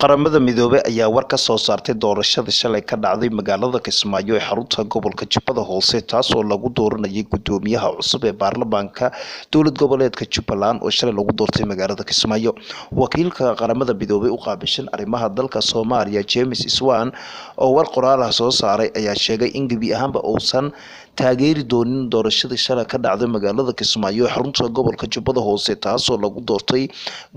Qaramada midobay ayaa war ka soo saartay doorashadii shalay ka dhacday magaalada Kismaayo ee xarunta gobolka Jubbada Hoose taas oo lagu dooranayay gudoomiyaha cusub ee baarlamaanka dowlad goboleedka Jubbaland oo shalay lagu doortay magaalada Kismaayo. Wakiilka qaramada midobay u qaabilsan arrimaha dalka Soomaaliya James Iswan oo war qoraal ah soo saaray ayaa sheegay in gebi ahaanba uusan taageeri doonin doorashadii shalay ka dhacday magaalada Kismaayo ee xarunta gobolka Jubbada Hoose taas oo lagu doortay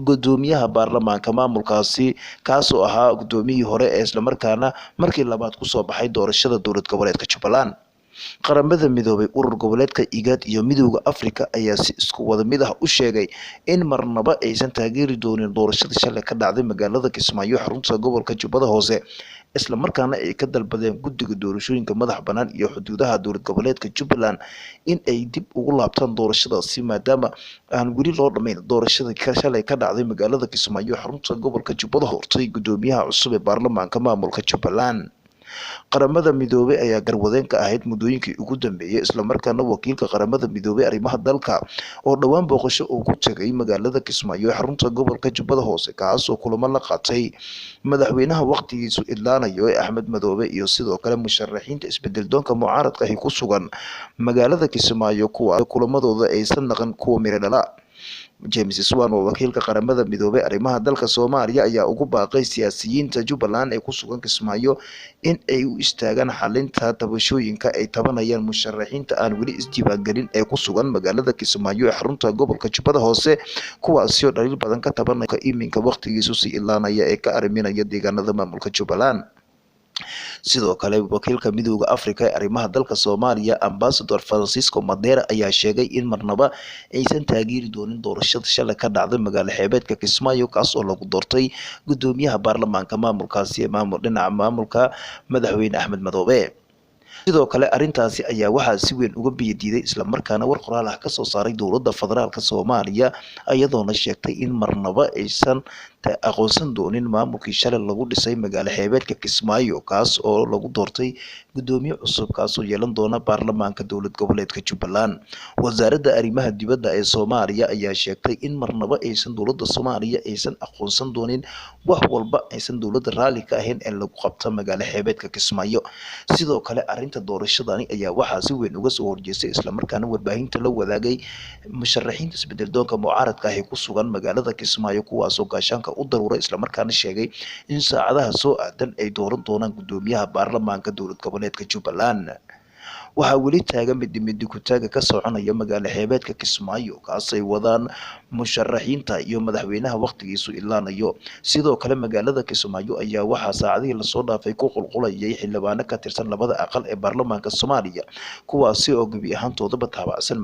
gudoomiyaha baarlamaanka maamulkaasi kaasoo ahaa gudoomiyihii hore ee isla markaana markii labaad ku soo baxay doorashada dowlad goboleedka Jubbaland. Qaramada midobay urur goboleedka IGAD iyo midowga Afrika ayaa si isku wada mid ah u sheegay in marnaba aysan taageeri doonin doorashada shalay ka dhacday magaalada Kismaayo xarunta gobolka Jubbada Hoose isla markaana ay ka dalbadeen guddiga doorashooyinka madax bannaan iyo xuduudaha dowlad goboleedka Jubbaland in ay dib ugu laabtaan doorashadaasi maadaama aan weli loo dhamayn doorashada shalay ka dhacday magaalada Kismaayo xarunta gobolka Jubbada Hoose gudoomiyaha cusub ee baarlamaanka maamulka Jubbaland. Qaramada midobay ayaa garwadeen ka ahayd muddooyinkii ugu dambeeyay isla markaana wakiilka qaramada midobay arrimaha dalka oo dhawaan booqasho uu ku tagay magaalada Kismaayo ee xarunta gobolka Jubbada Hoose kaas oo kulamo la qaatay madaxweynaha waqtigiisu idlaanayo ee Axmed Madoobe iyo sidoo kale musharaxiinta isbedel doonka mucaaradka ah ku sugan magaalada Kismaayo kuwa kulamadooda aysan naqan kuwa miro dhala. James Iswan oo wakiilka qaramada midobay arrimaha dalka Soomaaliya ayaa ugu baaqay siyaasiyiinta Jubbaland ee ku sugan Kismaayo in ay u istaagaan xalinta tabashooyinka ay tabanayaan musharaxiinta aan weli isdiiwaangelin ee ku sugan magaalada Kismaayo ee xarunta gobolka Jubbada Hoose kuwaasi oo dhaliil badan ka tabanaya iminka waqtigiisu si ilaanaya ee ka ariminaya deegaanada maamulka Jubbaland. Sidoo kale wakiilka midowga Afrika ee arrimaha dalka Soomaaliya Ambassador Francisco Madera ayaa sheegay in marnaba aysan taageeri doonin doorashada shalay ka dhacday magaalo xeebeedka Kismaayo kaas oo lagu doortay gudoomiyaha baarlamaanka maamulkaasi ee dhinaca maamulka madaxweyne Axmed Madoobe. sidoo kale arintaasi ayaa waxaa si weyn uga biyadiiday isla markaana war qoraal ah ka soo saaray dowladda federaalka Soomaaliya ayadoona sheegtay in marnaba aysan aqoonsan doonin maamulkii shalay lagu dhisay magaalo xeebeedka Kismaayo kaas oo lagu doortay gudoomiye cusub kaas oo yeelan doona baarlamaanka dowlad goboleedka Jubbaland. Wasaaradda arrimaha dibadda ee Soomaaliya ayaa sheegtay in marnaba aysan dowladda Soomaaliya aysan aqoonsan doonin wax walba aysan dowladda raali ka ahayn in lagu qabto magaalo xeebeedka Kismaayo. Sidoo kale arinta doorashadani ayaa waxaa si weyn uga soo horjeestay isla markaana warbaahinta la wadaagay musharaxiinta isbedel doonka mucaaradka ah ee ku sugan magaalada Kismaayo kuwaas oo gaashaanka u daruuray isla markaana sheegay in saacadaha soo aadan ay dooran doonaan gudoomiyaha baarlamaanka dowlad goboleedka Jubbaland. waxaa weli taagan mid ku taaga ka soconaya magaalo xeebeedka Kismaayo kaas ay wadaan musharaxiinta iyo madaxweynaha waqtigiisu ilaanayo. Sidoo kale magaalada Kismaayo ayaa waxaa saacadihii la soo dhaafay ku qulqulayay xildhibaano ka tirsan labada aqal ee baarlamaanka Soomaaliya kuwaasi oo gebi ahaantoodaba taabacsan